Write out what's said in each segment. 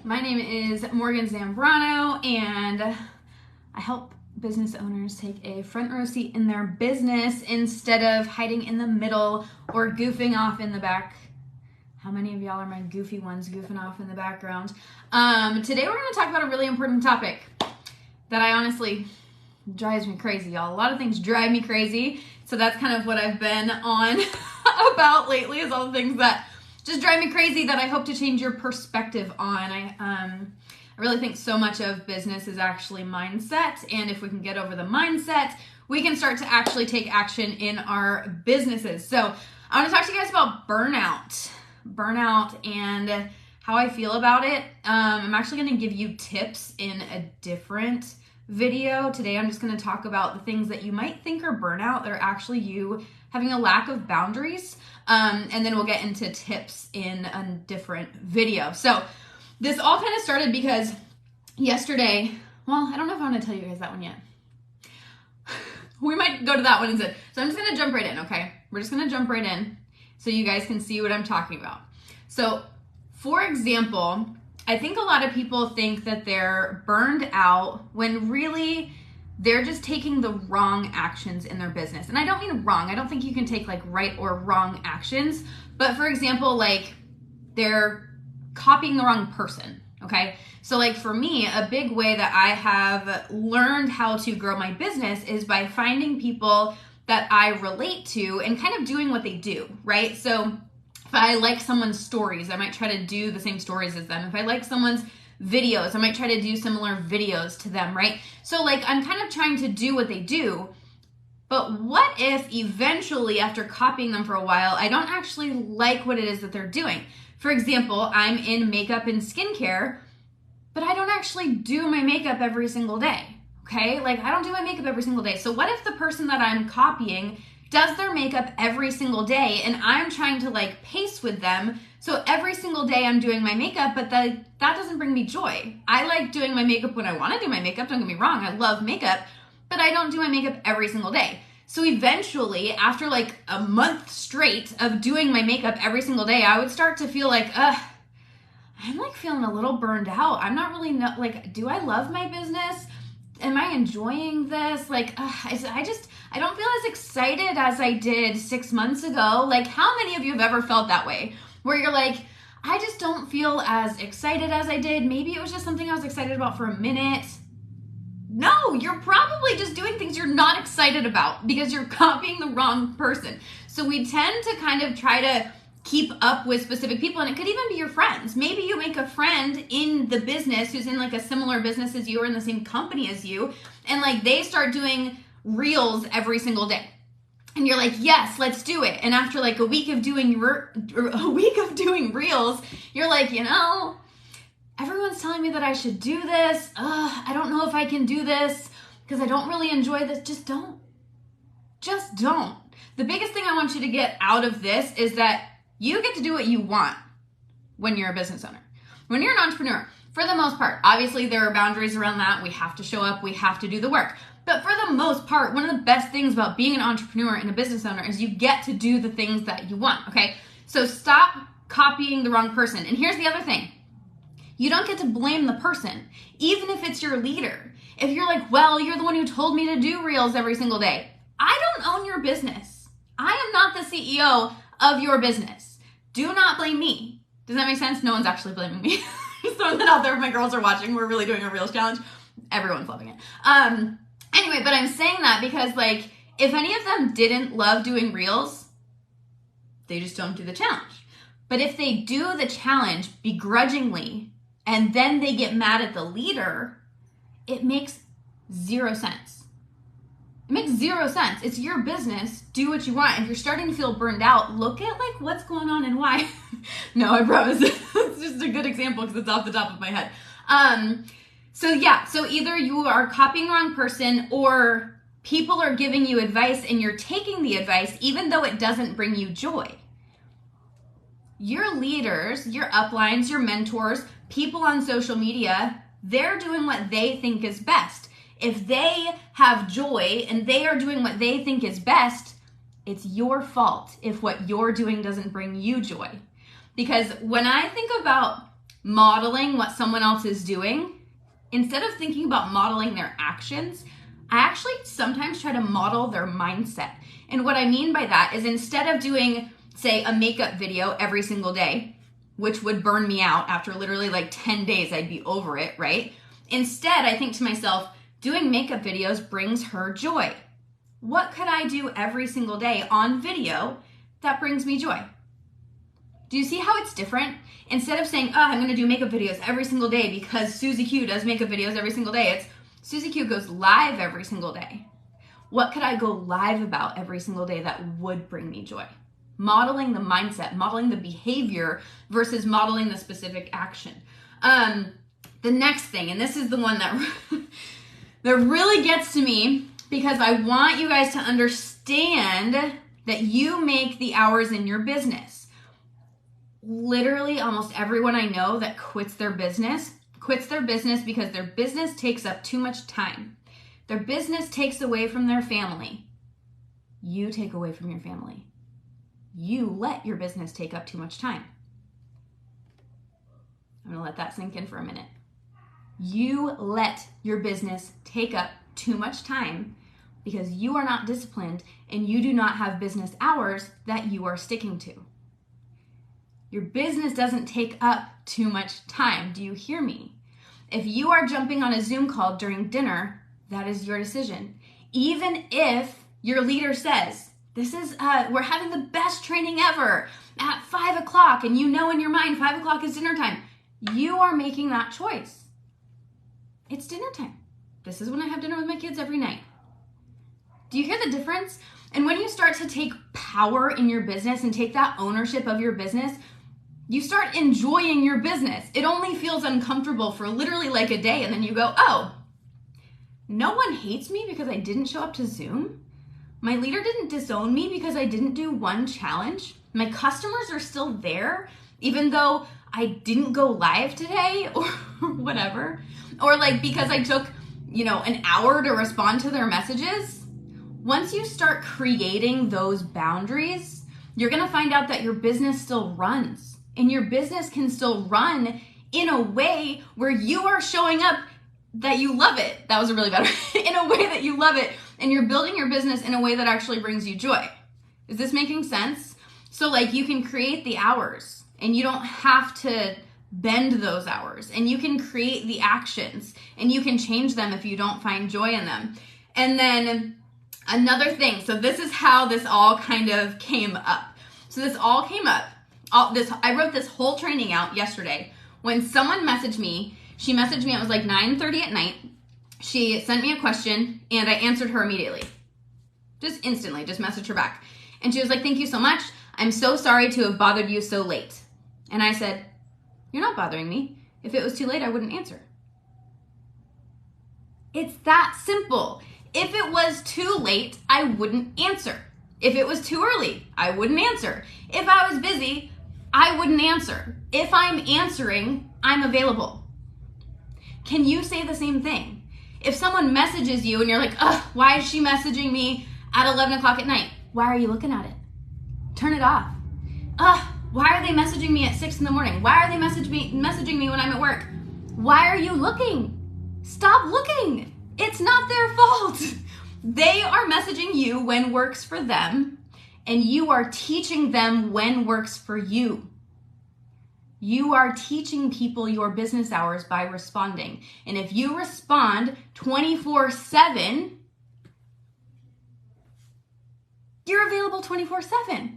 My name is Morgan Zambrano, and I help business owners take a front row seat in their business instead of hiding in the middle or goofing off in the back. How many of y'all are my goofy ones goofing off in the background? Today we're going to talk about a really important topic that I honestly drives me crazy, y'all. A lot of things drive me crazy, so that's kind of what I've been on about lately, is all the things that just drive me crazy that I hope to change your perspective on. I really think so much of business is actually mindset, and if we can get over the mindset, we can start to actually take action in our businesses. So I want to talk to you guys about burnout and how I feel about it. I'm actually going to give you tips in a different video. Today I'm just going to talk about the things that you might think are burnout that are actually you having a lack of boundaries, and then we'll get into tips in a different video. So this all kind of started because yesterday, well, I don't know if I want to tell you guys that one yet. We might go to that one instead. So I'm just going to jump right in, okay? We're just going to jump right in so you guys can see what I'm talking about. So for example, I think a lot of people think that they're burned out when really they're just taking the wrong actions in their business. And I don't mean wrong. I don't think you can take like right or wrong actions. But for example, like they're copying the wrong person, okay? So like for me, a big way that I have learned how to grow my business is by finding people that I relate to and kind of doing what they do, right? So if I like someone's stories, I might try to do the same stories as them. If I like someone's videos, I might try to do similar videos to them, right? So like I'm kind of trying to do what they do, but what if eventually after copying them for a while, I don't actually like what it is that they're doing? For example, I'm in makeup and skincare, but I don't actually do my makeup every single day, okay? Like I don't do my makeup every single day. So what if the person that I'm copying does their makeup every single day and I'm trying to like pace with them? So every single day I'm doing my makeup, but that doesn't bring me joy. I like doing my makeup when I want to do my makeup. Don't get me wrong. I love makeup, but I don't do my makeup every single day. So eventually, after like a month straight of doing my makeup every single day, I would start to feel like, I'm like feeling a little burned out. I'm not really like, do I love my business? Am I enjoying this? Like, I don't feel as excited as I did 6 months ago. Like, how many of you have ever felt that way? Where you're like, I just don't feel as excited as I did. Maybe it was just something I was excited about for a minute. No, you're probably just doing things you're not excited about because you're copying the wrong person. So we tend to kind of try to keep up with specific people, and it could even be your friends. Maybe you make a friend in the business who's in like a similar business as you or in the same company as you, and like they start doing reels every single day. And you're like, yes, let's do it. And after like a week of doing reels, you're like, everyone's telling me that I should do this. I don't know if I can do this because I don't really enjoy this. Just don't. The biggest thing I want you to get out of this is that you get to do what you want when you're a business owner. When you're an entrepreneur, for the most part, obviously there are boundaries around that. We have to show up. We have to do the work. But for the most part, one of the best things about being an entrepreneur and a business owner is you get to do the things that you want, okay? So stop copying the wrong person. And here's the other thing. You don't get to blame the person, even if it's your leader. If you're like, well, you're the one who told me to do reels every single day. I don't own your business. I am not the CEO of your business. Do not blame me. Does that make sense? No one's actually blaming me. Just throwing that out there if my girls are watching. We're really doing a reels challenge. Everyone's loving it. Anyway, but I'm saying that because like, if any of them didn't love doing reels, they just don't do the challenge. But if they do the challenge begrudgingly and then they get mad at the leader, it makes zero sense. It makes zero sense. It's your business. Do what you want. If you're starting to feel burned out, look at like what's going on and why. No, I promise. It's just a good example because it's off the top of my head. So either you are copying the wrong person or people are giving you advice and you're taking the advice even though it doesn't bring you joy. Your leaders, your uplines, your mentors, people on social media, they're doing what they think is best. If they have joy and they are doing what they think is best, it's your fault if what you're doing doesn't bring you joy. Because when I think about modeling what someone else is doing, instead of thinking about modeling their actions, I actually sometimes try to model their mindset. And what I mean by that is, instead of doing, say, a makeup video every single day, which would burn me out after literally like 10 days, I'd be over it, right? Instead, I think to myself, doing makeup videos brings her joy. What could I do every single day on video that brings me joy? Do you see how it's different? Instead of saying, oh, I'm going to do makeup videos every single day because Susie Q does makeup videos every single day, it's Susie Q goes live every single day. What could I go live about every single day that would bring me joy? Modeling the mindset, modeling the behavior versus modeling the specific action. The next thing, and this is the one that, that really gets to me, because I want you guys to understand that you make the hours in your business. Literally almost everyone I know that quits their business because their business takes up too much time. Their business takes away from their family. You take away from your family. You let your business take up too much time. I'm gonna let that sink in for a minute. You let your business take up too much time because you are not disciplined and you do not have business hours that you are sticking to. Your business doesn't take up too much time. Do you hear me? If you are jumping on a Zoom call during dinner, that is your decision. Even if your leader says, we're having the best training ever at 5 o'clock, and you know in your mind 5 o'clock is dinner time, you are making that choice. It's dinner time. This is when I have dinner with my kids every night. Do you hear the difference? And when you start to take power in your business and take that ownership of your business, you start enjoying your business. It only feels uncomfortable for literally like a day, and then you go, oh, no one hates me because I didn't show up to Zoom. My leader didn't disown me because I didn't do one challenge. My customers are still there, even though I didn't go live today or whatever. Or like because I took, an hour to respond to their messages. Once you start creating those boundaries, you're gonna find out that your business still runs. And your business can still run in a way where you are showing up that you love it. That was a really bad way. In a way that you love it. And you're building your business in a way that actually brings you joy. Is this making sense? So like you can create the hours and you don't have to bend those hours, and you can create the actions and you can change them if you don't find joy in them. And then another thing, so this is how this all kind of came up. So this all came up. I wrote this whole training out yesterday when someone messaged me. She messaged me, it was like 9:30 at night. She sent me a question and I answered her immediately. Just instantly, just messaged her back. And she was like, thank you so much. I'm so sorry to have bothered you so late. And I said, you're not bothering me. If it was too late, I wouldn't answer. It's that simple. If it was too late, I wouldn't answer. If it was too early, I wouldn't answer. If I was busy, I wouldn't answer. If I'm answering, I'm available. Can you say the same thing? If someone messages you and you're like, ugh, why is she messaging me at 11 o'clock at night? Why are you looking at it? Turn it off. Ugh, why are they messaging me at 6 in the morning? Why are they messaging me when I'm at work? Why are you looking? Stop looking. It's not their fault. They are messaging you when works for them, and you are teaching them when works for you. You are teaching people your business hours by responding. And if you respond 24/7, you're available 24/7.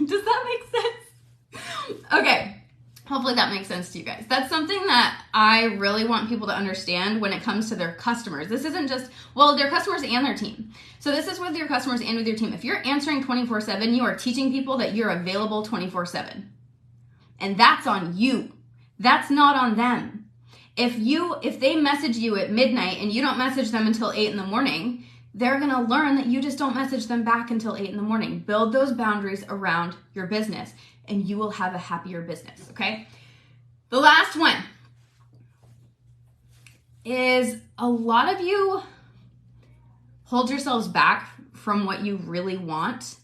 Does that make sense? Okay. Hopefully that makes sense to you guys. That's something that I really want people to understand when it comes to their customers. This isn't just, their customers and their team. So this is with your customers and with your team. If you're answering 24/7, you are teaching people that you're available 24/7. And that's on you. That's not on them. If they message you at midnight and you don't message them until 8 in the morning, they're going to learn that you just don't message them back until 8 in the morning. Build those boundaries around your business and you will have a happier business, okay? The last one is a lot of you hold yourselves back from what you really want.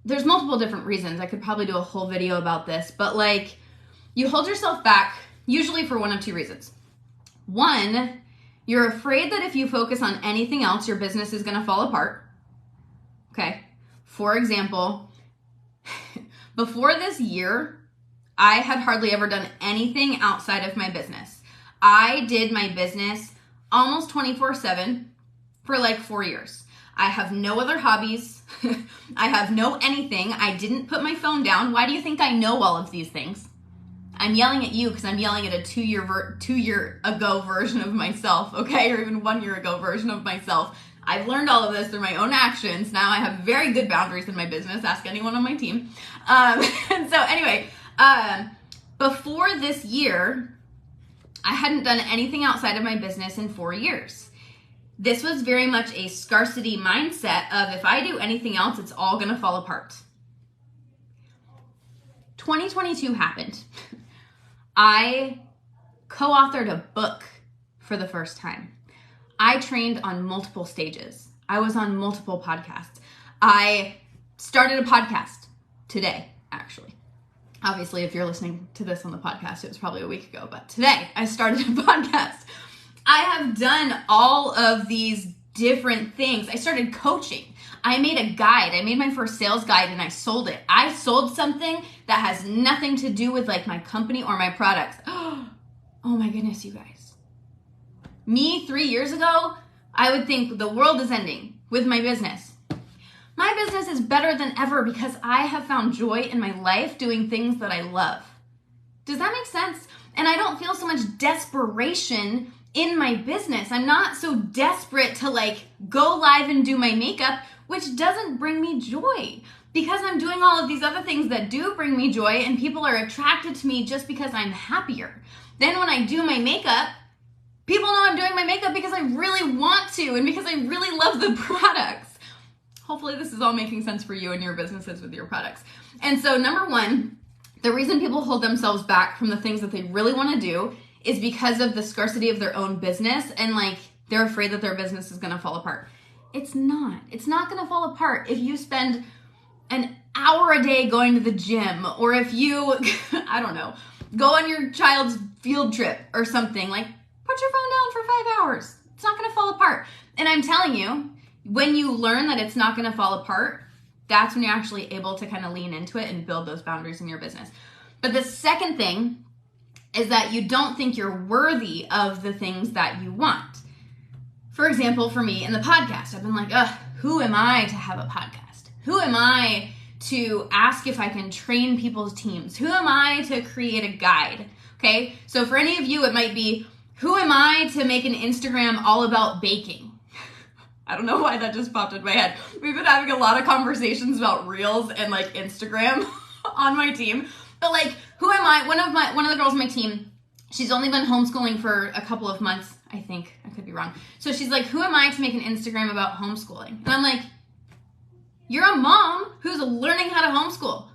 There's multiple different reasons. I could probably do a whole video about this, but like You hold yourself back usually for one of two reasons. One, you're afraid that if you focus on anything else, your business is going to fall apart. Okay. For example, before this year, I had hardly ever done anything outside of my business. I did my business almost 24/7 for like 4 years. I have no other hobbies. I have no anything. I didn't put my phone down. Why do you think I know all of these things? I'm yelling at you because I'm yelling at a 2 year ago version of myself, okay? Or even 1 year ago version of myself. I've learned all of this through my own actions. Now I have very good boundaries in my business. Ask anyone on my team. And so anyway, before this year, I hadn't done anything outside of my business in 4 years. This was very much a scarcity mindset of if I do anything else, it's all going to fall apart. 2022 happened. I co-authored a book for the first time. I trained on multiple stages. I was on multiple podcasts. I started a podcast today, actually. Obviously, if you're listening to this on the podcast, it was probably a week ago, but today I started a podcast. I have done all of these different things. I started coaching. I made a guide. I made my first sales guide and I sold it. I sold something that has nothing to do with like my company or my products. Oh my goodness, you guys. Me 3 years ago, I would think the world is ending with my business. My business is better than ever because I have found joy in my life doing things that I love. Does that make sense? And I don't feel so much desperation in my business. I'm not so desperate to like go live and do my makeup, which doesn't bring me joy because I'm doing all of these other things that do bring me joy and people are attracted to me just because I'm happier. Then when I do my makeup, people know I'm doing my makeup because I really want to and because I really love the products. Hopefully this is all making sense for you and your businesses with your products. And so number one, the reason people hold themselves back from the things that they really want to do is because of the scarcity of their own business and like they're afraid that their business is going to fall apart. It's not. It's not going to fall apart if you spend an hour a day going to the gym or if you, I don't know, go on your child's field trip or something. Like put your phone down for 5 hours. It's not going to fall apart. And I'm telling you, when you learn that it's not going to fall apart, that's when you're actually able to kind of lean into it and build those boundaries in your business. But the second thing is that you don't think you're worthy of the things that you want. For example, for me in the podcast, I've been like, who am I to have a podcast? Who am I to ask if I can train people's teams? Who am I to create a guide? Okay, so for any of you, it might be, who am I to make an Instagram all about baking? I don't know why that just popped in my head. We've been having a lot of conversations about Reels and like Instagram on my team. But like, who am I? One of the girls on my team, she's only been homeschooling for a couple of months, I think. I could be wrong. So she's like, who am I to make an Instagram about homeschooling? And I'm like, you're a mom who's learning how to homeschool.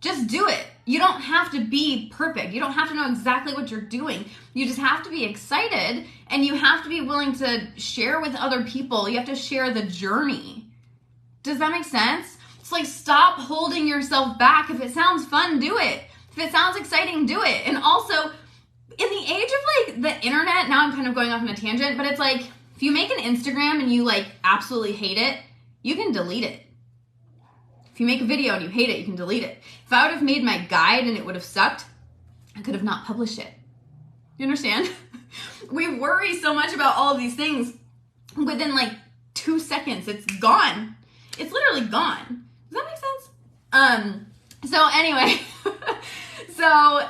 Just do it. You don't have to be perfect. You don't have to know exactly what you're doing. You just have to be excited and you have to be willing to share with other people. You have to share the journey. Does that make sense? It's like, stop holding yourself back. If it sounds fun, do it. If it sounds exciting, do it. And also, in the age of like the internet, now I'm kind of going off on a tangent, but it's like, if you make an Instagram and you like absolutely hate it, you can delete it. If you make a video and you hate it, you can delete it. If I would have made my guide and it would have sucked, I could have not published it. You understand? We worry so much about all of these things. Within like 2 seconds, it's gone. It's literally gone. Does that make sense? So anyway, so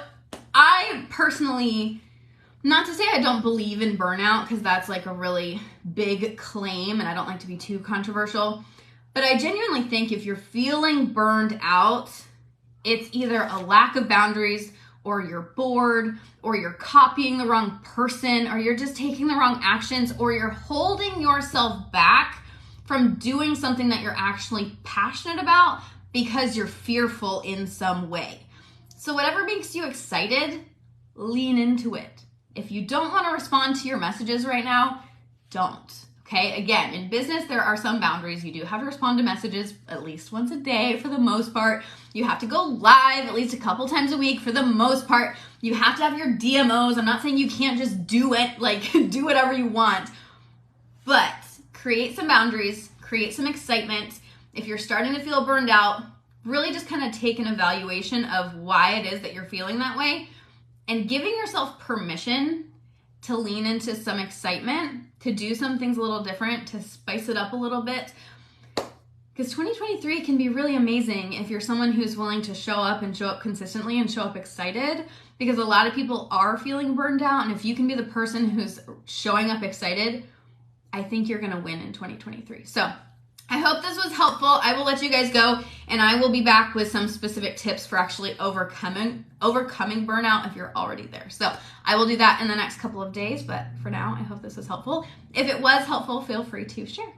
I personally, not to say I don't believe in burnout, because that's like a really big claim and I don't like to be too controversial, but I genuinely think if you're feeling burned out, it's either a lack of boundaries or you're bored or you're copying the wrong person or you're just taking the wrong actions or you're holding yourself back from doing something that you're actually passionate about because you're fearful in some way. So whatever makes you excited, lean into it. If you don't want to respond to your messages right now, don't. Okay, again, in business, there are some boundaries. You do have to respond to messages at least once a day for the most part. You have to go live at least a couple times a week for the most part. You have to have your DMOs. I'm not saying you can't just do it, like do whatever you want, but create some boundaries, create some excitement. If you're starting to feel burned out, really just kind of take an evaluation of why it is that you're feeling that way and giving yourself permission to lean into some excitement, to do some things a little different, to spice it up a little bit. Because 2023 can be really amazing if you're someone who's willing to show up and show up consistently and show up excited, because a lot of people are feeling burned out. And if you can be the person who's showing up excited, I think you're gonna win in 2023. So I hope this was helpful. I will let you guys go, and I will be back with some specific tips for actually overcoming burnout if you're already there. So I will do that in the next couple of days, but for now, I hope this was helpful. If it was helpful, feel free to share.